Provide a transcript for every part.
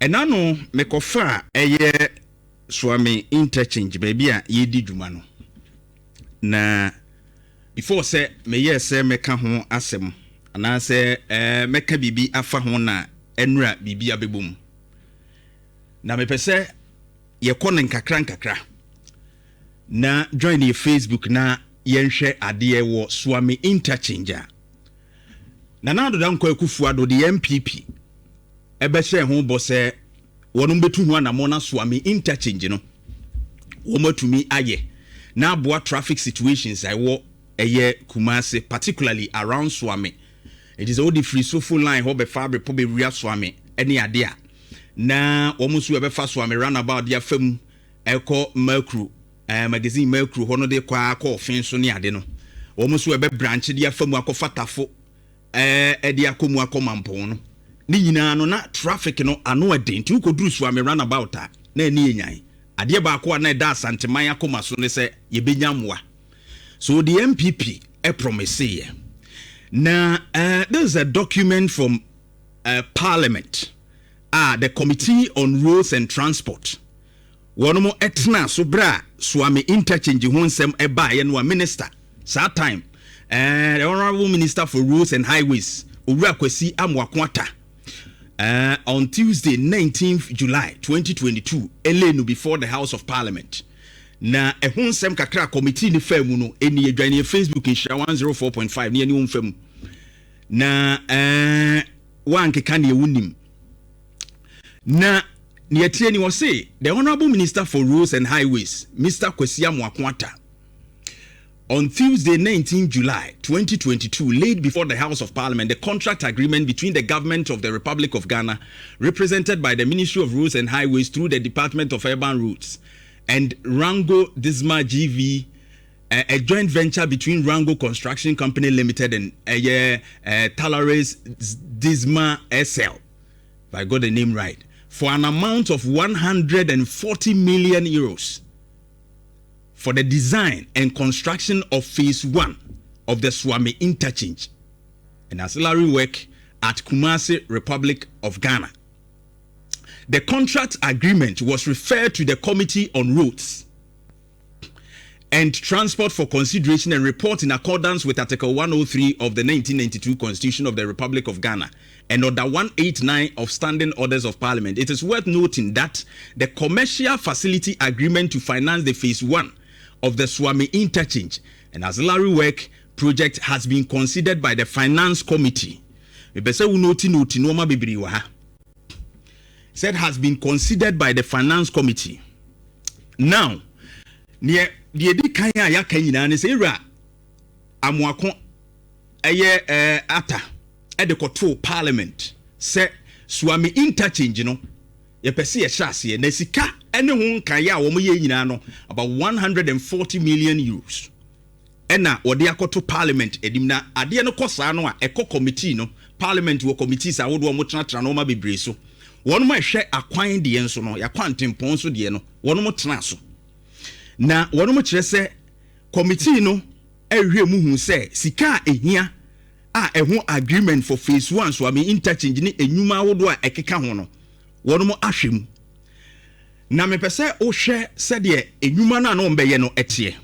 Enano mekofa eye Suame Interchange baby a yedi dwuma no. Na before say meye say meka ho asem ana say meka bibi afa ho na enura bibi abebom. Na mepese ye kɔ nkakra na join your Facebook na yenhwe ade wo Suame Interchange. Na do dan kwa Akufuado the NPP ebe hye ho bo se wono betu ho anamo na Suame Interchange no wo matumi aye na aboa traffic situations I wo eye Kumase, particularly around Suame. It is all the free so full line ho be fabric po be ria Suame ene ade a na wo musu ebe fa Suame roundabout dia fam eko Mercury magazine Mercury hono de kwa akọ ofin so ne ade no wo musu ebe branch dia fam akọ fatafo edi akomu akomampon no ni nyina no na traffic no ano eden ti ukoduru Suame roundabout a na ani enyan ade ba akọ na da santeman akoma so ne se ye benyamwa. So the NPP promise here. Now there's a document from Parliament, the Committee on Roads and Transport. One more etna so bra Suame Interchange honsem eba yenwa minister sa time the Honorable Minister for Roads and Highways Owura Kwesi Amwakwata on Tuesday 19th July 2022 elenu before the House of Parliament. Na ehonsem kakra committee ni famu no eni adwane Facebook insha 104.5 ni eni famu na wanke kan ye wunim na ni atie ni wose the Honorable Minister for Roads and Highways Mr. Kwesi Amwakwata on Tuesday 19 July 2022 laid before the House of Parliament the contract agreement between the government of the Republic of Ghana represented by the Ministry of Roads and Highways through the Department of Urban Roads and Rango Disma GV, a joint venture between Rango Construction Company Limited and Talares Disma SL, if I got the name right, for an amount of 140 million euros for the design and construction of phase 1 of the Suame Interchange, an ancillary work at Kumase, Republic of Ghana. The contract agreement was referred to the Committee on Roads and Transport for consideration and report in accordance with Article 103 of the 1992 Constitution of the Republic of Ghana and Order 189 of Standing Orders of Parliament. It is worth noting that the commercial facility agreement to finance the phase 1 of the Suame Interchange and auxiliary work project has been considered by the Finance Committee. Said has been considered by the Finance Committee. Now, near the Edikaya Yakayina and Era Amwako Ata Edekoto Parliament said Suame Interchange, you know, ye pesi a chassis, Nesika, anyone Kaya Womoye about 140 million euros. Ena Odiakoto Parliament, Edimna, Adiano Kosano, Eco Committee, no, Parliament wo committees I would want much tranoma be breso. One more share acquiring the enso no ya quantum ponso de no one more traso na one more say committee no ehwe mu hu say sika ehia a eho agreement for phase 1 Suame Interchange ni enwuma wodo a ekeka ho no one more ahwem na me pese o hwe se de enwuma na no mbeye no etie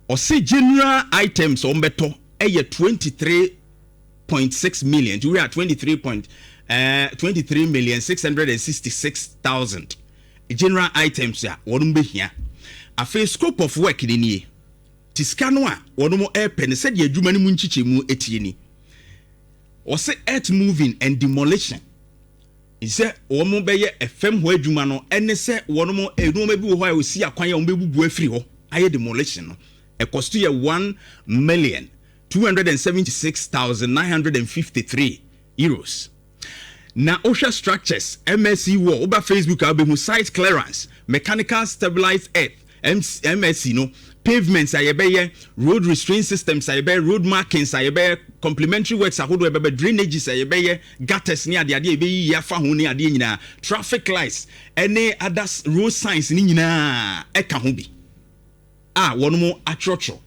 o se general items o mbeto eye 23.6 million we are 23,666,000 general items ya wonum behia afa scope of work ni nie tiskano a wonum airpen said ye adwuma ni mu nchichemu etie ni o se earth moving and demolition ise wonum beye fm ho adwuma no ene se wonum enuma bi wo ho a osi akwan ya ombebubu afiri ho aye demolition no e cost you 1,276,953 euros. Na OSHA structures, MSC wall, over Facebook, I'll be site clearance, mechanical stabilized earth, MSC, no, pavements, road restraint systems, road markings, complementary works, drainages, gutters near the idea, yafa, traffic lights, any other road signs, nina, ekahubi. One more atrocho,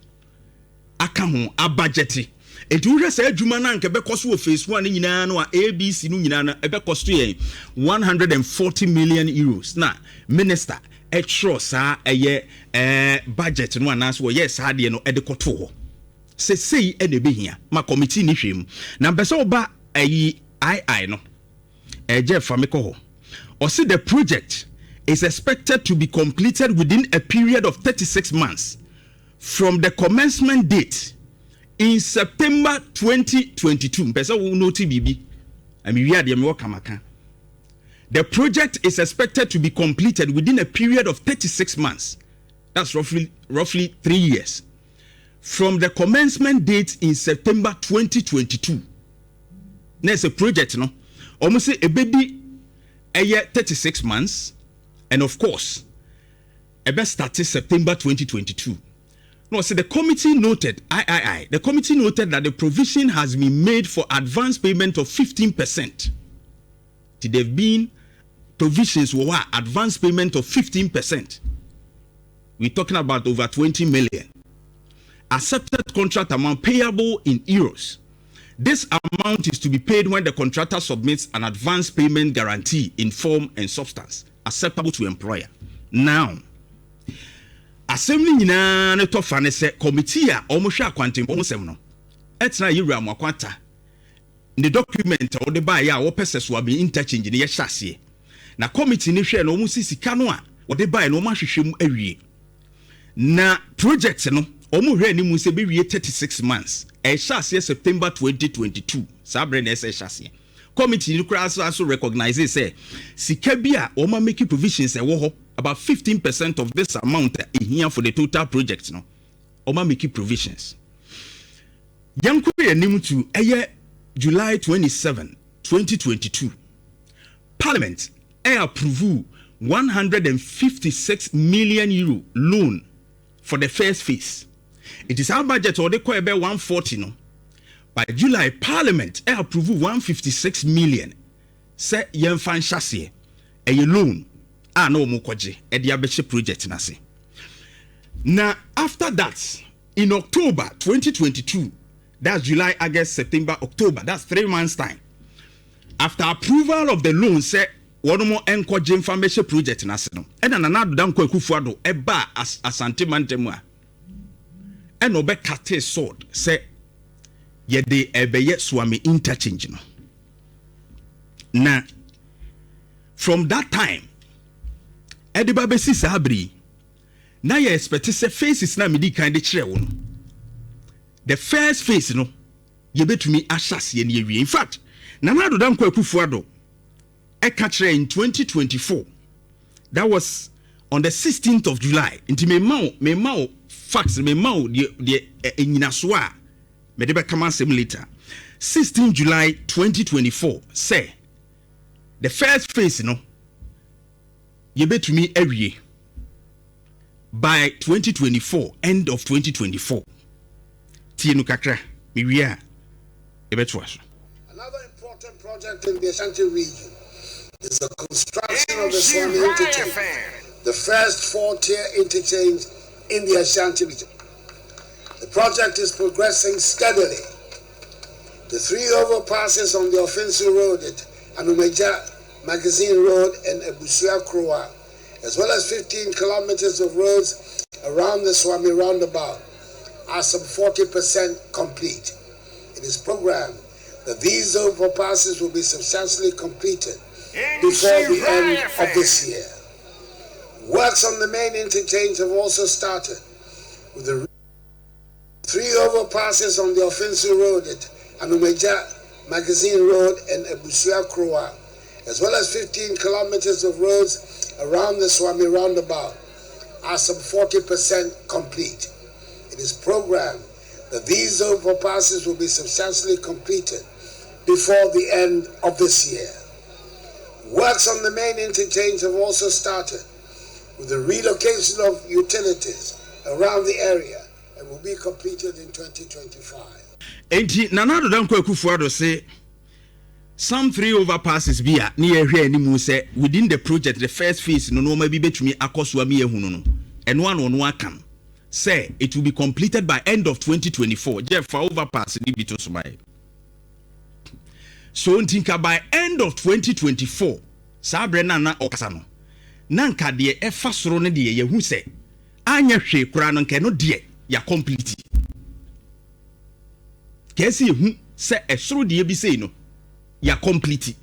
akahu, a budgety. It will just say Jumana nke be cost wo phase 1 nyina no ABC no nyina na ebe cost ye 140 million euros. Na minister etro sa eye budget no anas wo yes ha de no e de koto ho. Sei e de be hia ma committee ni hwem. Na mpese oba ayi II no eje famiko ho. Or see the project is expected to be completed within a period of 36 months from the commencement date in September 2022. The project is expected to be completed within a period of 36 months. That's roughly 3 years. From the commencement date in September 2022. There's a project, no? Almost a baby a year 36 months. And of course, a best started September 2022. No, so the committee noted, the committee noted that the provision has been made for advance payment of 15%. There have been provisions for advance payment of 15%. We're talking about over 20 million. Accepted contract amount payable in euros. This amount is to be paid when the contractor submits an advance payment guarantee in form and substance acceptable to employer. Now, assembly nyina ne to fa ne se committee a omohwe akwanten pomsem no etna yewura makwanta ne document o de ba ya wo pese Suame interchange ne ye hyase na committee ne hwe no omo sisika no a wo de ba no omo ahwehwem awie na project no omo hwe ni mu se be wie 36 months e hyase September 2022 sabre na ese hyase committee no also recognizes say sika bia omo make provisions e wo ho about 15% of this amount here for the total project no omo make provisions yanko yanim to July 27 2022 parliament approve 156 million euro loan for the first phase. It is our budget or they call about 140 no. By July, Parliament approve 156 million. Say yen fan chassis a loan. No mokoje a diabetes project nasi. Now after that, in October 2022, that's July, August, September, October. That's 3 months time. After approval of the loan, say one more encourage information project nasi no. And another down Kufuado eba as asante mantemwa. And obe kate sword say. Yede ebeye Suame interchange no. Na from that time ediba besi sabri na ye expect say phases na medi kan de kire wo no. The first phase no ye betumi ahyase ne awie. In fact, Nana Addo Akufo-Addo e ka kire in 2024. That was on the 16th of July. Inti me ma facts me ma de enyinaso a me de be come later. 16 July 2024 say the first phase no ye betumi awie by 2024, end of 2024. Tienu kakra me wia e beto so. Another important project in the Ashanti region is the construction of the Suame Interchange, the first 4-tier interchange in the Ashanti region. The project is progressing steadily. The 3 overpasses on the Offensive Road at Anumeja Magazine Road and Akokoa, as well as 15 kilometers of roads around the Suame roundabout, are some 40% complete. It is programmed that these overpasses will be substantially completed before the end of this year. Works on the main interchange have also started, with the 3 overpasses on the Offensive Road at Anumeja Magazine Road and Akokoa, as well as 15 kilometers of roads around the Suame roundabout, are some 40% complete. It is programmed that these overpasses will be substantially completed before the end of this year. Works on the main interchange have also started, with the relocation of utilities around the area, and will be completed in 2025. Enti Nana Addo Akufo-Addo say some 3 overpasses bia near here ni say within the project the first phase no ma bi betumi akosua me ehunu no eno ano no akam say it will be completed by end of 2024. Jeff for overpass ni bito Suame. So ntinka by end of 2024 sabre na okasa no. Nanka de efa soro ne de ye hu se anya hwe kura no nke no de ya complete. Kesi hu se esoro de bi sei no ya complete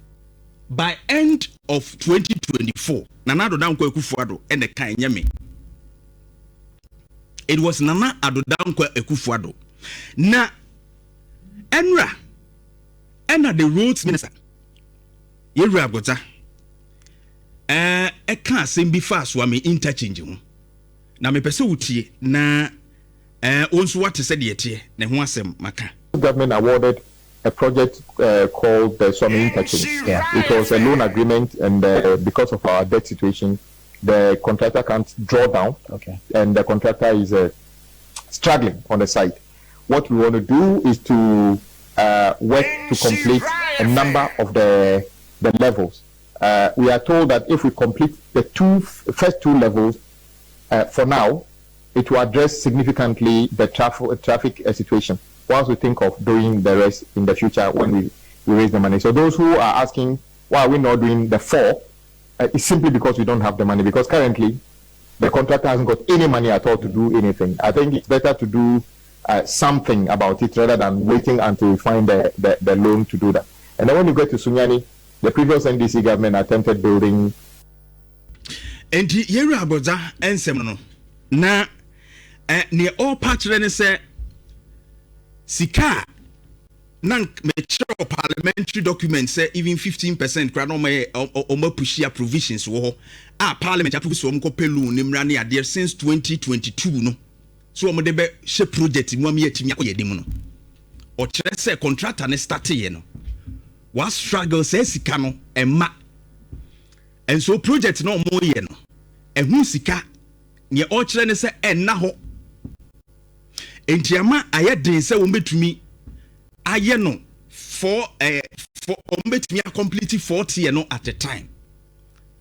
by end of 2024. Nana Ado Dankwa Ekufuado and the kind nyame. It was Nana Ado Dankwa Ekufuado. Na Enra the roads minister. Yewra Gota. Can't seem be fast Suame interchange. Na me pese utie na once what said yet na ho asem maka. Government awarded a project called the Suame Interchange. Yeah. It was a loan agreement, and because of our debt situation, the contractor can't draw down. Okay. And the contractor is struggling on the site. What we want to do is to work to complete a number of the levels. We are told that if we complete the first two levels, for now, it will address significantly the traffic situation. Once we think of doing the rest in the future when we raise the money. So those who are asking why are we not doing the 4, it's simply because we don't have the money, because currently the contractor hasn't got any money at all to do anything. I think it's better to do something about it rather than waiting until we find the loan to do that. And then when you get to Sunyani, the previous NDC government attempted building. And Yewra Aboza ensem na ne all patch say Sika nan mature parliamentary documents say even 15% kra no ma pushia provisions wo parliament approve so mko pelu nimra ne ade since 2022 no so omo de be she project mu am yatimi akoyede mu no o kire say contractor ne start ye no was struggle say sika no emma and so project no mo ye no ehu sika ne o kire ne say enna ho entiama ayedin se wo betumi aye no for betumi complete 40 no at a time,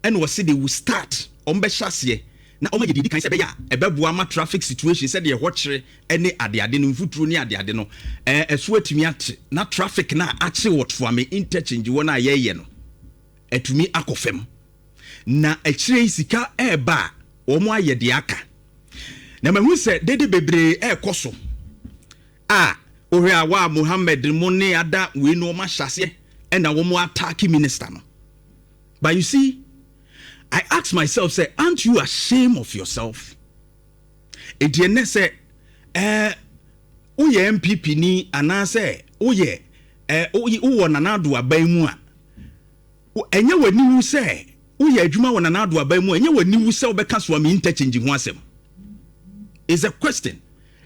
and was say they will start be chassis na yedi kan se be ya ebeboa ma traffic situation said ye hwochere ene ade no mfuturo ni ade no eso atumi ate na traffic na ache what for me interchange wo na ye no atumi akofem na akire sika eba wo mo ayede aka na mahu se dede bebre ekoso ohwe awa Muhammad Mone ada we no ma hyase and na wo mo attack minister no. But you see, I ask myself, say, aren't you ashamed of yourself? Etienne say uye NPP ni anase uye uwo nanado aban mu a enye wani wu say uye adwuma wo nanado aban mu enye wani wu say obeka Suame interchange ho asem. Is a question.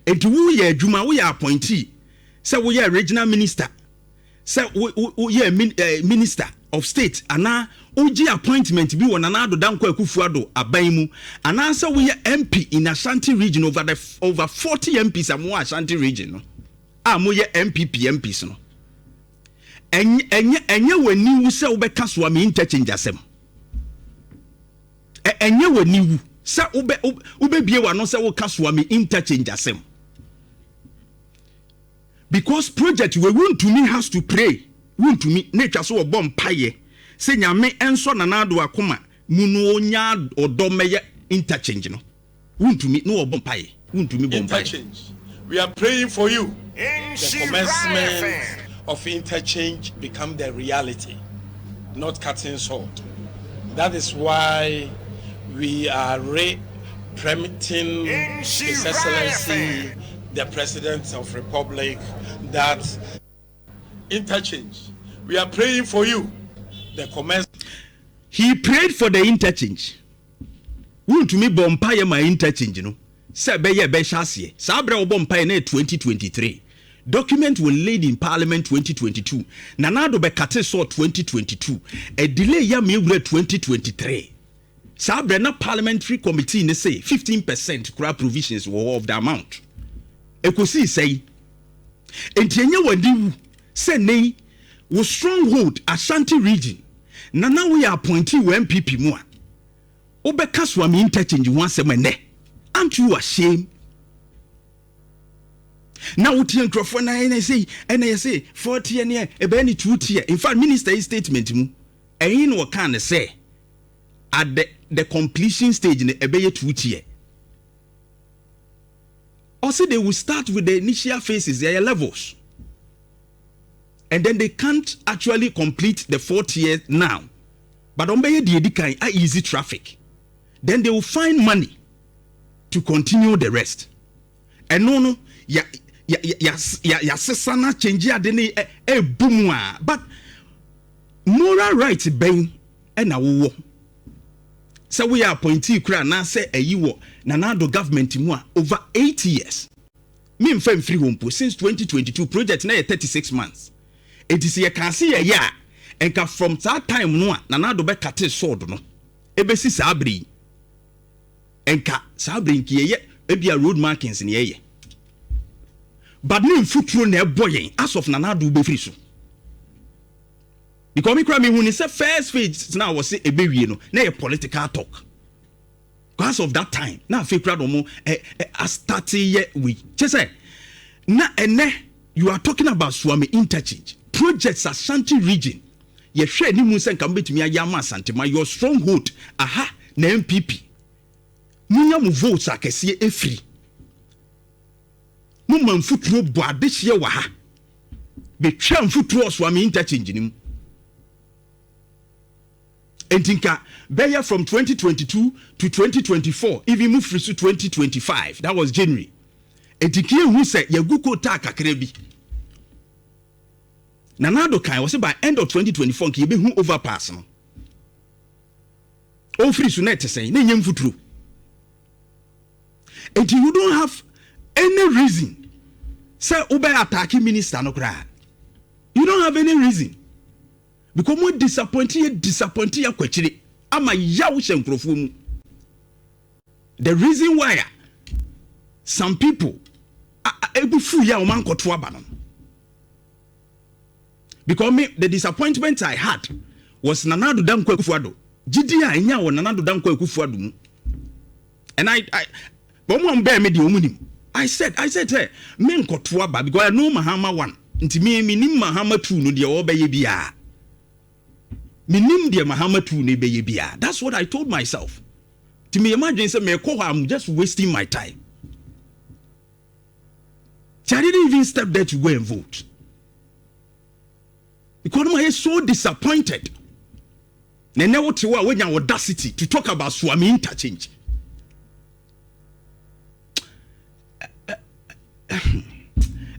Enti wo ye adwuma wo ye appointee say wo ye regional minister say wo ye minister of state ana oji appointment bi wona na Ado Dankwa Ekufuado aban mu ana say wo ye MP in Ashanti region over 40 MPs amwo Ashanti region no mo ye NPP MPs no enye wani wu say wo beka Suame interchange asem enye wani wu say ube bie wa no say wo ka Suame interchange asem. Because project we want to me has to pray. Want to me nature so obom paye. Say nyame enso nanado akoma munu onya odomeye interchange no. Want to me no obom paye. Want to me bom paye. Interchange. We are praying for you. The commencement of interchange become the reality, not cutting sword. That is why we are permitting His Excellency the President of Republic that interchange. We are praying for you. The commence. He prayed for the interchange. Won't me bompaye my interchange no. Say be ye be chassis. Sabra bompaye na 2023. Document was laid in Parliament 2022. Nanado be kate so 2022. A delay ya me 2023. Sabra na parliamentary committee ne say 15% crop provisions were of the amount. Ekosi say entienya wadi say nei wo stronghold Ashanti region na now we are appointee we NPP mu a obeka Suame interchange one semene. Aren't you ashamed Now what you crofo na say 40 and e be any 2 tier. In fact, minister statement mu eyin wo kan say at the completion stage in e be 2 tier. Also they will start with the initial phases, their levels. And then they can't actually complete the 4th year now. But on be the edikan easy traffic. Then they will find money to continue the rest. And no ya sesana change adeni boomwa. But moral rights ben and a wo. So we are appointee kra na say eyiwo nanado government mu over 8 years. Me mfam free home since 2022 project na 36 months. It is ye can see a year enka from that time no nanado be kate sword no. Ebesi sabri. Enka sabri nki ye ebia road markings ni ye. But no futuro na eboyen as of nanado be free so. Because me cry me when he said first phase now was say ebewie no na political talk. Because of that time now fe crowd omo start ye we say na ene you are talking about Suame Interchange projects Ashanti region ye hwe ni mu senka mbetumi ayama Asante ma your stronghold aha na NPP munya mu votes akese efiri mu manfuturo bo adehye wa ha be twa mfuturo Suame Interchange nim. Entinka beya from 2022 to 2024 even move through to 2025 that was January. Entinki who said yaguko ta kakra bi nanado kan was by end of 2024 ki be hu overpass no o free so net say na nyam futuro. And you don't have any reason say obe attacking minister no kra. You don't have any reason. Because more disappointed ya kwechire ama yawo hyenkrofo mu. The reason why some people ebufu ya o man koto aba no. Because me the disappointment I had was Nanado Dankwa Akufo-Addo. Gidi a enya wo Nanado Dankwa Akufo-Addo mu. And I but mo mbe me de omunim. I said hey, me nkoto aba because I know Mahama 1. Nti me nim Mahama 2 no de wo beye bia. Minim de Mahama 2 ne beye bia. That's what I told myself. To me imagine say me ko I'm just wasting my time. So I didn't even step there to go and vote. Because I was so disappointed. Nene wote wa wenya audacity to talk about Suame Interchange.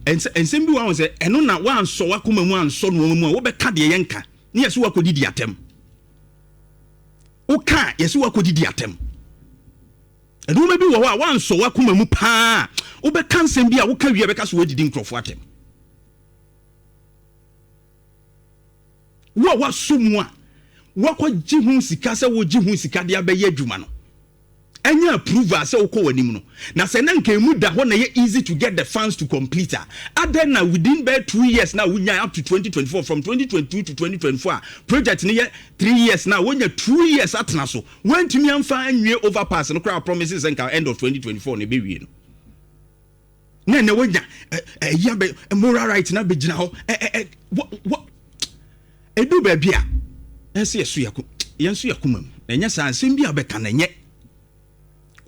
And some people say eno na wan so wakoma mu anso no mu wo be ka de yenka na yeso wakodidi atem wo ka yeso wakodidi atem eno ma bi wo wa wan so wakoma mu pa wo be ka nsem bi a wo ka wie be ka so wadidi nkrofo atem wo wa somu a wakogye hu sika se wo gye hu sika de abaye adwuma no anya approval say uko wanim no na say na nka mu da ho na ye easy to get the funds to complete her and now within by 2 years now we up to 2024 from 2022 to 2024 project ni 3 years now when you 2 years atna so when to me amfa anwie overpass no crowd promises nka end of 2024 na be wie no na wanya ya be moral right na be gina ho what edu ba bia ense yesu yakọ yensu yakomam na nya san sem bia be ka na nye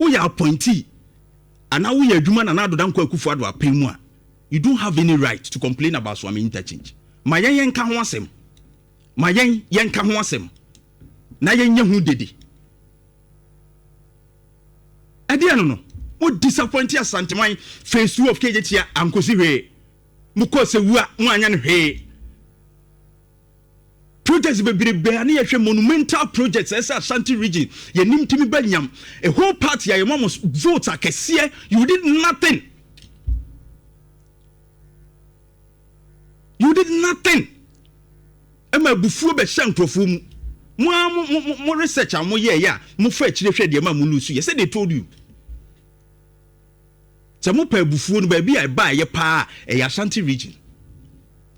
we are appointee and now we are adwuma na Nanado Dankwa Akufo-Addo apemu a you don't have any right to complain about Suame Interchange. Ma yen ka ho asem. Ma yen ka ho asem. Na yen nya hu dede. Ade ano no. Wo disappoint Asante man phase 2 of KJT ankosi hwe. Muko se wu a mo anya no hwe. Projects be ani yehwe monumental projects as Ashanti region ye nim timi banyam a whole party ya mamos votes akese you did nothing ema bufuo be hyankrofo mu mo research am ye ya mo fa akire hwe de ma mo lusu ye say they told you se mo pa bufuo no ba bi a ba ye pa e Ashanti region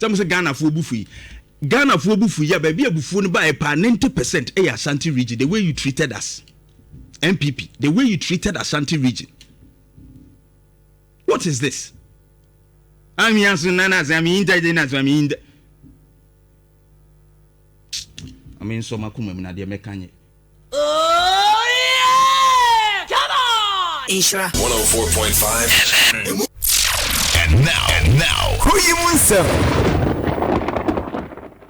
se mo se Ghana fo bufu Ghana for bufu ya baby abufu no ba pa 90% e Ashanti region the way you treated us NPP the way you treated Ashanti region. What is this? I'm Yasu Nanas, I'm intelligent, I'm in. I mean, so Makuma, Nadia Mekanye. Oh, yeah! Come on! Nhyira 104.5. And now, who you want?